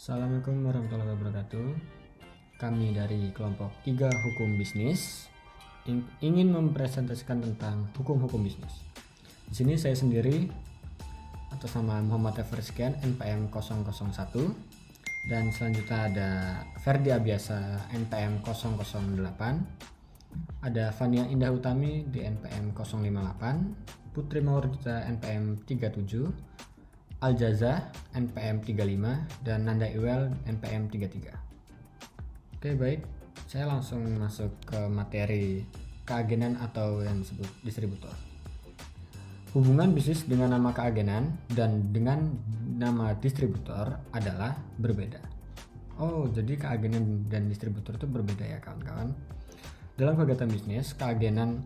Assalamualaikum warahmatullahi wabarakatuh. Kami dari kelompok 3 Hukum Bisnis ingin mempresentasikan tentang hukum-hukum bisnis. Di sini saya sendiri atas nama Muhammad Everskian NPM 001 dan selanjutnya ada Ferdi Abiasa NPM 008, ada Fania Indah Utami di NPM 058, Putri Maurdita NPM 37, Aljaza NPM 35 dan Nanda Iwel NPM 33. Oke, baik, saya langsung masuk ke materi keagenan atau yang disebut distributor. Hubungan bisnis dengan nama keagenan dan dengan nama distributor adalah berbeda. Oh, jadi keagenan dan distributor itu berbeda ya kawan-kawan. Dalam kegiatan bisnis, keagenan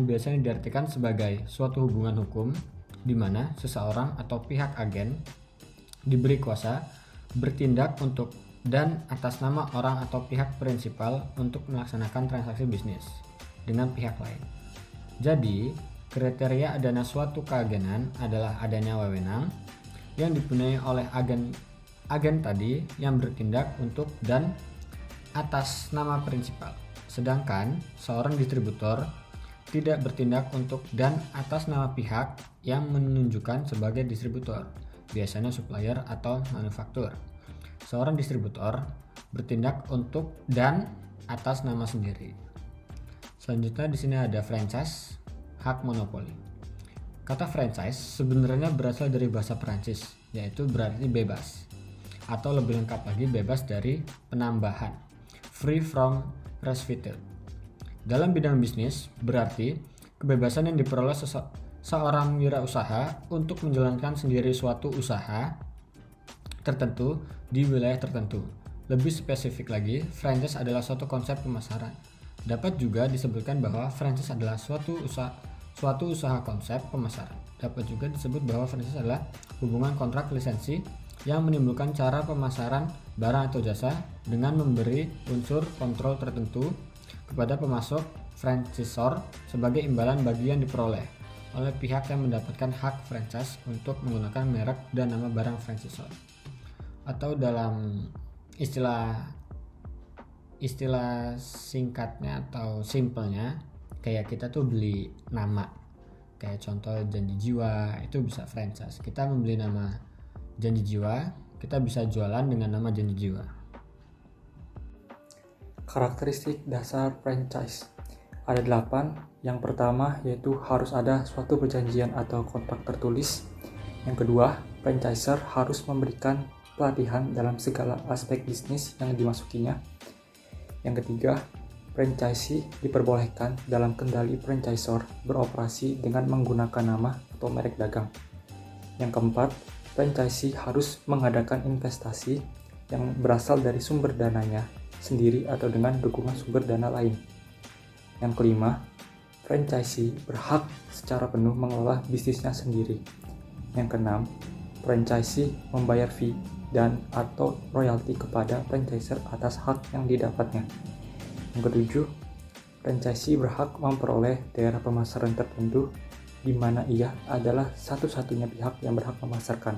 biasanya diartikan sebagai suatu hubungan hukum di mana seseorang atau pihak agen diberi kuasa bertindak untuk dan atas nama orang atau pihak prinsipal untuk melaksanakan transaksi bisnis dengan pihak lain. Jadi, kriteria adanya suatu keagenan adalah adanya wewenang yang dipunyai oleh agen tadi yang bertindak untuk dan atas nama prinsipal. Sedangkan seorang distributor tidak bertindak untuk dan atas nama pihak yang menunjukkan sebagai distributor, biasanya supplier atau manufaktur. Seorang distributor bertindak untuk dan atas nama sendiri. Selanjutnya di sini ada franchise, hak monopoli. Kata franchise sebenarnya berasal dari bahasa Prancis, yaitu berarti bebas, atau lebih lengkap lagi bebas dari penambahan, free from restricted. Dalam bidang bisnis, berarti kebebasan yang diperoleh seorang wirausaha untuk menjalankan sendiri suatu usaha tertentu di wilayah tertentu. Lebih spesifik lagi, franchise adalah suatu konsep pemasaran. Dapat juga disebutkan bahwa franchise adalah suatu usaha konsep pemasaran. Dapat juga disebut bahwa franchise adalah hubungan kontrak lisensi yang menimbulkan cara pemasaran barang atau jasa dengan memberi unsur kontrol tertentu kepada pemasok franchisor sebagai imbalan bagi yang diperoleh oleh pihak yang mendapatkan hak franchise untuk menggunakan merek dan nama barang franchisor. Atau dalam istilah singkatnya atau simpelnya, kayak kita tuh beli nama, kayak contoh Janji Jiwa, itu bisa franchise. Kita membeli nama Janji Jiwa, kita bisa jualan dengan nama Janji Jiwa. Karakteristik dasar franchise ada 8. Yang pertama yaitu harus ada suatu perjanjian atau kontrak tertulis. Yang kedua, franchiser harus memberikan pelatihan dalam segala aspek bisnis yang dimasukinya. Yang ketiga, franchisee diperbolehkan dalam kendali franchisor beroperasi dengan menggunakan nama atau merek dagang. Yang keempat, franchisee harus mengadakan investasi yang berasal dari sumber dananya sendiri atau dengan dukungan sumber dana lain. Yang kelima, franchisee berhak secara penuh mengelola bisnisnya sendiri. Yang keenam, franchisee membayar fee dan atau royalti kepada franchisor atas hak yang didapatnya. Yang ketujuh, franchisee berhak memperoleh daerah pemasaran tertentu di mana ia adalah satu-satunya pihak yang berhak memasarkan.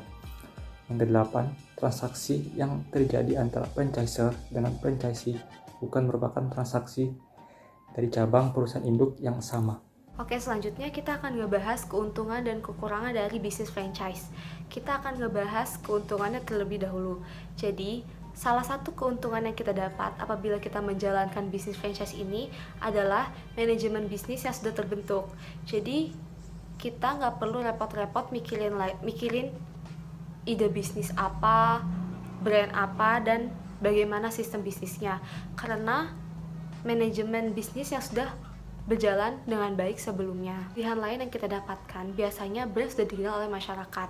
Yang kedelapan, transaksi yang terjadi antara franchisor dengan franchisee bukan merupakan transaksi dari cabang perusahaan induk yang sama. Oke, selanjutnya kita akan ngebahas keuntungan dan kekurangan dari bisnis franchise. Kita akan ngebahas keuntungannya terlebih dahulu. Jadi, salah satu keuntungan yang kita dapat apabila kita menjalankan bisnis franchise ini adalah manajemen bisnis yang sudah terbentuk. Jadi, kita nggak perlu repot-repot mikirin ide bisnis apa, brand apa, dan bagaimana sistem bisnisnya. Karena manajemen bisnis yang sudah berjalan dengan baik sebelumnya. Pilihan lain yang kita dapatkan, biasanya brand sudah dikenal oleh masyarakat,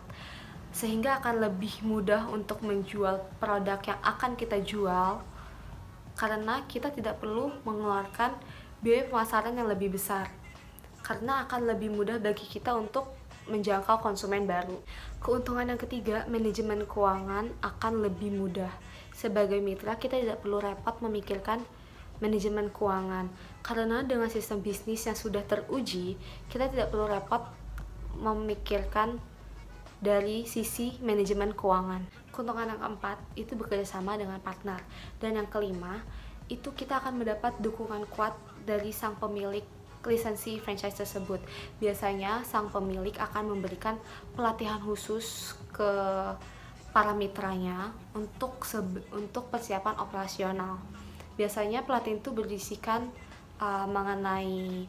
sehingga akan lebih mudah untuk menjual produk yang akan kita jual, karena kita tidak perlu mengeluarkan biaya pemasaran yang lebih besar, karena akan lebih mudah bagi kita untuk menjangkau konsumen baru. Keuntungan yang ketiga, manajemen keuangan akan lebih mudah. Sebagai mitra, kita tidak perlu repot memikirkan manajemen keuangan, karena dengan sistem bisnis yang sudah teruji, kita tidak perlu repot memikirkan dari sisi manajemen keuangan. Keuntungan yang keempat itu bekerjasama dengan partner. Dan yang kelima itu kita akan mendapat dukungan kuat dari sang pemilik lisensi franchise tersebut. Biasanya sang pemilik akan memberikan pelatihan khusus ke para mitranya untuk persiapan operasional. Biasanya pelatihan itu berisikan mengenai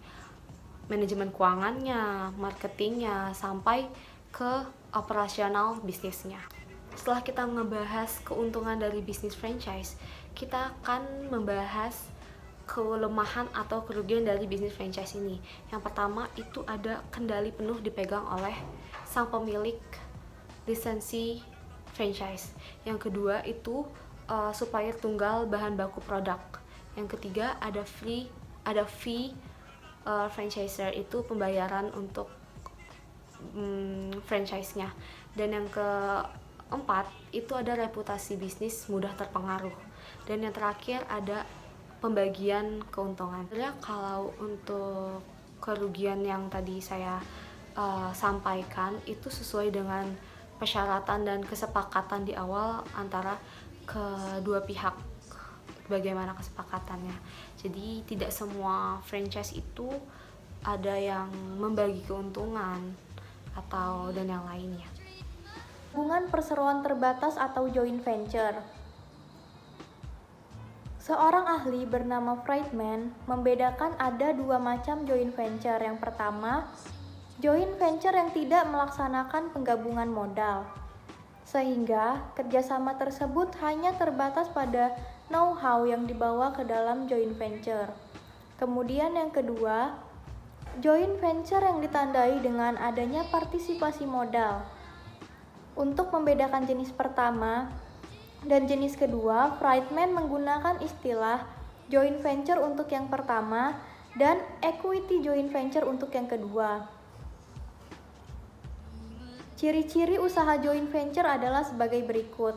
manajemen keuangannya, marketingnya, sampai ke operasional bisnisnya. Setelah kita ngebahas keuntungan dari bisnis franchise, kita akan membahas kelemahan atau kerugian dari bisnis franchise ini. Yang pertama itu ada kendali penuh dipegang oleh sang pemilik lisensi franchise. Yang kedua itu supplier tunggal bahan baku produk. Yang ketiga ada fee franchiser, itu pembayaran untuk franchise-nya. Dan yang keempat itu ada reputasi bisnis mudah terpengaruh. Dan yang terakhir ada pembagian keuntungan. Sebenarnya kalau untuk kerugian yang tadi saya sampaikan itu sesuai dengan persyaratan dan kesepakatan di awal antara kedua pihak, bagaimana kesepakatannya. Jadi tidak semua franchise itu ada yang membagi keuntungan atau dan yang lainnya. Hubungan perseroan terbatas atau joint venture. Seorang ahli bernama Friedman membedakan ada dua macam joint venture. Yang pertama, joint venture yang tidak melaksanakan penggabungan modal, sehingga kerjasama tersebut hanya terbatas pada know-how yang dibawa ke dalam joint venture. Kemudian yang kedua, joint venture yang ditandai dengan adanya partisipasi modal. Untuk membedakan jenis pertama dan jenis kedua, Friedman menggunakan istilah joint venture untuk yang pertama dan equity joint venture untuk yang kedua. Ciri-ciri usaha joint venture adalah sebagai berikut.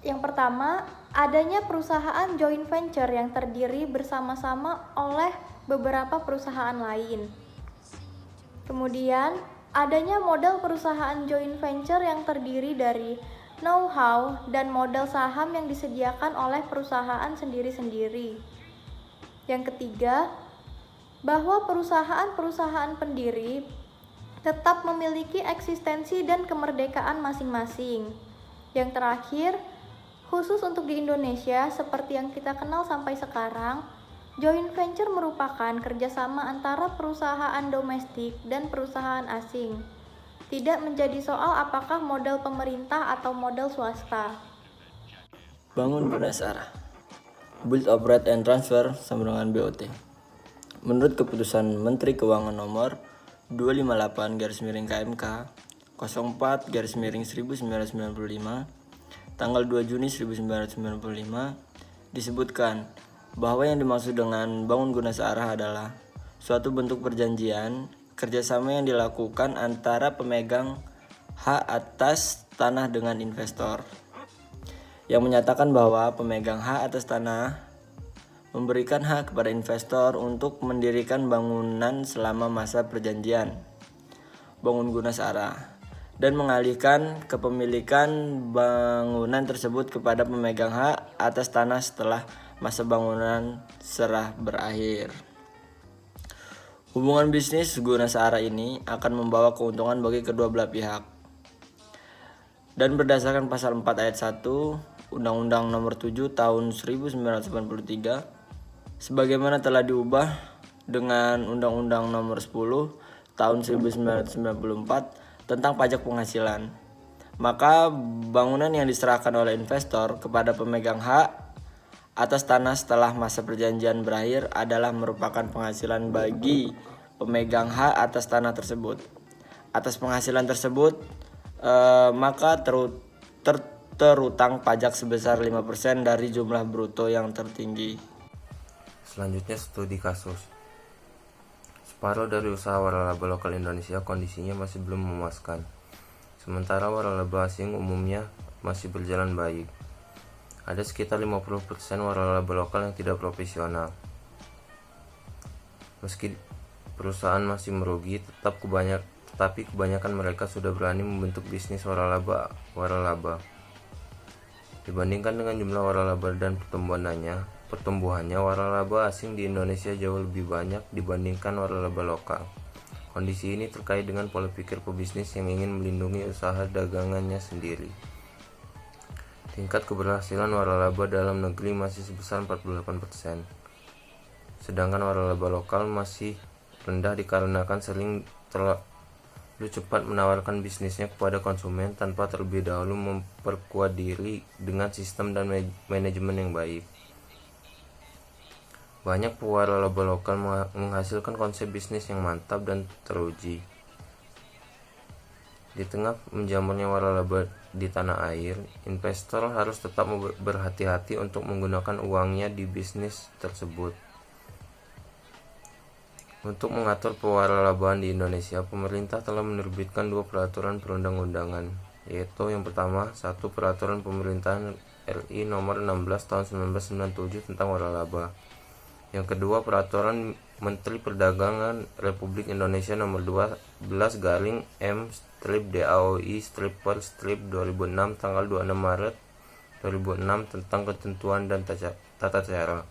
Yang pertama, adanya perusahaan joint venture yang terdiri bersama-sama oleh beberapa perusahaan lain. Kemudian, adanya modal perusahaan joint venture yang terdiri dari know-how dan modal saham yang disediakan oleh perusahaan sendiri-sendiri. Yang ketiga, bahwa perusahaan-perusahaan pendiri tetap memiliki eksistensi dan kemerdekaan masing-masing. Yang terakhir, khusus untuk di Indonesia seperti yang kita kenal sampai sekarang, joint venture merupakan kerjasama antara perusahaan domestik dan perusahaan asing. Tidak menjadi soal apakah modal pemerintah atau modal swasta. Bangun berdasar Build, Operate, and Transfer sama dengan BOT. Menurut keputusan Menteri Keuangan nomor 258/KMK 04/1995 tanggal 2 Juni 1995 disebutkan bahwa yang dimaksud dengan bangun guna searah adalah suatu bentuk perjanjian kerjasama yang dilakukan antara pemegang hak atas tanah dengan investor, yang menyatakan bahwa pemegang hak atas tanah memberikan hak kepada investor untuk mendirikan bangunan selama masa perjanjian bangun guna searah dan mengalihkan kepemilikan bangunan tersebut kepada pemegang hak atas tanah setelah masa bangunan serah berakhir. Hubungan bisnis guna searah ini akan membawa keuntungan bagi kedua belah pihak. Dan berdasarkan pasal 4 ayat 1 Undang-Undang Nomor 7 Tahun 1983 sebagaimana telah diubah dengan Undang-Undang Nomor 10 Tahun 1994 tentang pajak penghasilan, maka bangunan yang diserahkan oleh investor kepada pemegang hak atas tanah setelah masa perjanjian berakhir adalah merupakan penghasilan bagi pemegang hak atas tanah tersebut. Atas penghasilan tersebut, maka terutang pajak sebesar 5% dari jumlah bruto yang tertinggi. Selanjutnya studi kasus. Separuh dari usaha waralaba lokal Indonesia kondisinya masih belum memuaskan. Sementara waralaba asing umumnya masih berjalan baik. Ada sekitar 50% waralaba lokal yang tidak profesional. Meski perusahaan masih merugi, tetapi kebanyakan mereka sudah berani membentuk bisnis waralaba. Dibandingkan dengan jumlah waralaba dan pertumbuhannya waralaba asing di Indonesia jauh lebih banyak dibandingkan waralaba lokal. Kondisi ini terkait dengan pola pikir pebisnis yang ingin melindungi usaha dagangannya sendiri. Tingkat keberhasilan waralaba dalam negeri masih sebesar 48%, sedangkan waralaba lokal masih rendah dikarenakan sering terlalu cepat menawarkan bisnisnya kepada konsumen tanpa terlebih dahulu memperkuat diri dengan sistem dan manajemen yang baik. Banyak waralaba lokal menghasilkan konsep bisnis yang mantap dan teruji. Di tengah menjamurnya waralaba di tanah air, investor harus tetap berhati-hati untuk menggunakan uangnya di bisnis tersebut. Untuk mengatur pewaralabaan di Indonesia, pemerintah telah menerbitkan 2 peraturan perundang-undangan, yaitu yang pertama, 1 Peraturan Pemerintahan RI Nomor 16 Tahun 1997 tentang waralaba. Yang kedua, Peraturan Menteri Perdagangan Republik Indonesia Nomor 12 M-DAOI/per/2006 tanggal 26 Maret 2006 tentang ketentuan dan tata cara.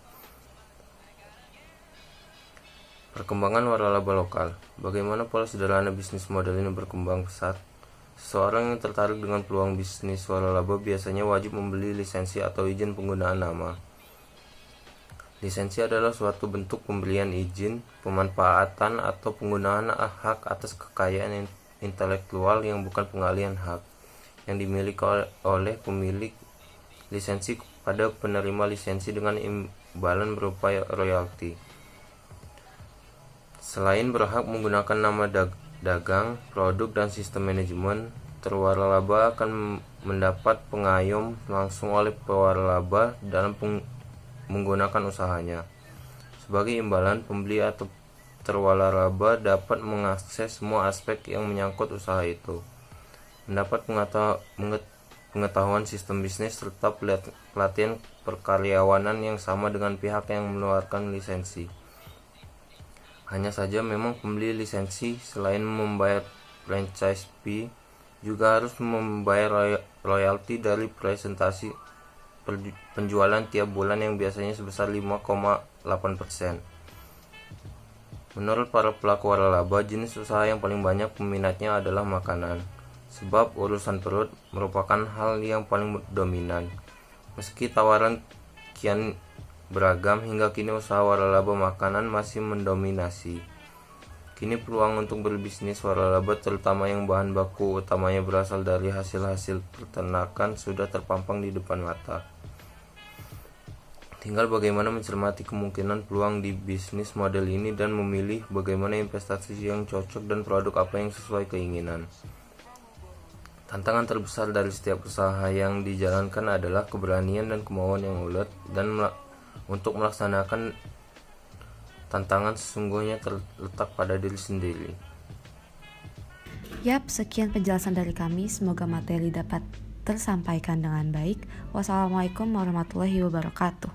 Perkembangan waralaba lokal. Bagaimana pola sederhana bisnis model ini berkembang pesat? Seseorang yang tertarik dengan peluang bisnis waralaba biasanya wajib membeli lisensi atau izin penggunaan nama. Lisensi adalah suatu bentuk pembelian izin, pemanfaatan, atau penggunaan hak atas kekayaan intelektual yang bukan pengalihan hak, yang dimiliki oleh pemilik lisensi kepada penerima lisensi dengan imbalan berupa royalti. Selain berhak menggunakan nama dagang, produk, dan sistem manajemen, terwaralaba akan mendapat pengayom langsung oleh pewaralaba dalam menggunakan usahanya. Sebagai imbalan, pembeli atau terwaralaba dapat mengakses semua aspek yang menyangkut usaha itu, mendapat pengetahuan sistem bisnis serta pelatihan perkaryawanan yang sama dengan pihak yang mengeluarkan lisensi. Hanya saja memang pembeli lisensi selain membayar franchise fee juga harus membayar royalti dari presentasi penjualan tiap bulan yang biasanya sebesar 5,8%. Menurut para pelaku waralaba, jenis usaha yang paling banyak peminatnya adalah makanan, sebab urusan perut merupakan hal yang paling dominan. Meski tawaran kian beragam, hingga kini usaha waralaba makanan masih mendominasi. Kini peluang untuk berbisnis waralaba, terutama yang bahan baku utamanya berasal dari hasil-hasil peternakan, sudah terpampang di depan mata. Tinggal bagaimana mencermati kemungkinan peluang di bisnis model ini dan memilih bagaimana investasi yang cocok dan produk apa yang sesuai keinginan. Tantangan terbesar dari setiap usaha yang dijalankan adalah keberanian dan kemauan yang ulet, dan untuk melaksanakan tantangan sesungguhnya terletak pada diri sendiri. Yap, sekian penjelasan dari kami. Semoga materi dapat tersampaikan dengan baik. Wassalamualaikum warahmatullahi wabarakatuh.